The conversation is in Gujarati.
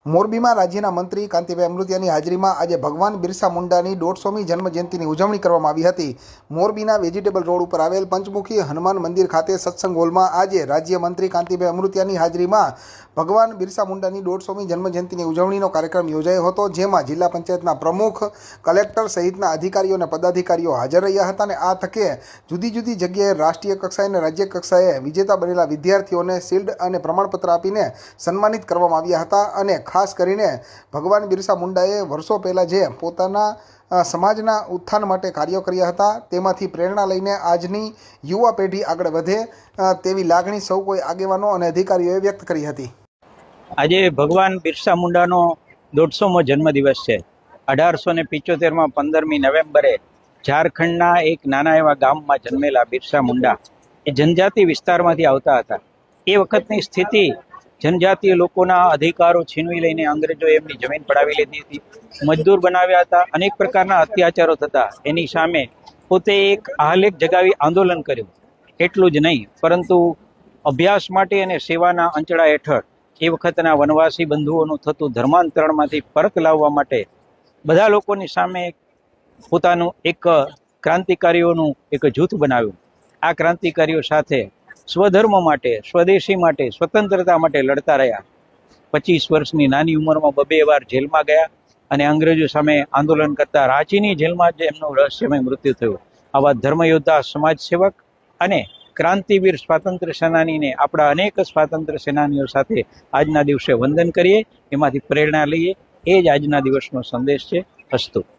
મોરબીમાં રાજ્યના મંત્રી કાંતિભાઈ અમૃતિયાની હાજરીમાં આજે ભગવાન બિરસા મુંડાની 150મી જન્મજયંતિની ઉજવણી કરવામાં આવી હતી। મોરબીના વેજીટેબલ રોડ ઉપર આવેલ પંચમુખી હનુમાન મંદિર ખાતે સત્સંગ હોલમાં આજે રાજ્ય મંત્રી કાંતિભાઈ અમૃતિયાની હાજરીમાં ભગવાન બિરસા મુંડાની 150મી જન્મજયંતિની ઉજવણીનો કાર્યક્રમ યોજાયો હતો, જેમાં જિલ્લા પંચાયતના પ્રમુખ, કલેક્ટર સહિતના અધિકારીઓ અને પદાધિકારીઓ હાજર રહ્યા હતા અને આ તકે જુદી જુદી જગ્યાએ રાષ્ટ્રીય કક્ષાએ અને રાજ્ય કક્ષાએ વિજેતા બનેલા વિદ્યાર્થીઓને શિલ્ડ અને પ્રમાણપત્ર આપીને સન્માનિત કરવામાં આવ્યા હતા। અને ખાસ કરીને ભગવાન બિરસા મુંડાએ વર્ષો પહેલાં જે પોતાના સમાજના ઉત્થાન માટે કાર્યો કર્યા હતા તેમાંથી પ્રેરણા લઈને આજની યુવા પેઢી આગળ વધે તેવી લાગણી સૌ કોઈ આગેવાનો અને અધિકારીઓએ વ્યક્ત કરી હતી। આજે ભગવાન બિરસા મુંડાનો 150મો જન્મદિવસ છે। 1875માં 15મી નવેમ્બરે ઝારખંડના એક નાના એવા ગામમાં જન્મેલા બિરસા મુંડા એ જનજાતિ વિસ્તારમાંથી આવતા હતા। એ વખતની સ્થિતિ જનજાતીય લોકોના અધિકારો છીનવી લઈને અંગ્રેજોએ એમની જમીન પડાવી લીધી હતી, મજદૂર બનાવ્યા હતા, અનેક પ્રકારના અત્યાચારો થતા। એની સામે પોતે એક આલેખ જગાવી આંદોલન કર્યું। એટલું જ નહીં, પરંતુ અભ્યાસ માટે અને સેવાના અંચળા હેઠળ એ વખતના વનવાસી બંધુઓનું થતું ધર્માંતરણમાંથી પરત લાવવા માટે બધા લોકોની સામે પોતાનું એક ક્રાંતિકારીઓનું એક જૂથ બનાવ્યું। આ ક્રાંતિકારીઓ સાથે સ્વધર્મ માટે, સ્વદેશી માટે, સ્વતંત્રતા માટે લડતા રહ્યા। 25 વર્ષની નાની ઉંમરમાં 2 વાર જેલમાં ગયા અને અંગ્રેજો સામે આંદોલન કરતા રાંચીની જેલમાં જ એમનું રહસ્યમય મૃત્યુ થયું। આવા ધર્મયોદ્ધા, સમાજસેવક અને ક્રાંતિવીર સ્વાતંત્ર્ય સેનાનીને આપણા અનેક સ્વાતંત્ર્ય સેનાનીઓ સાથે આજના દિવસે વંદન કરીએ, એમાંથી પ્રેરણા લઈએ, એ જ આજના દિવસનો સંદેશ છે। અસ્તુ।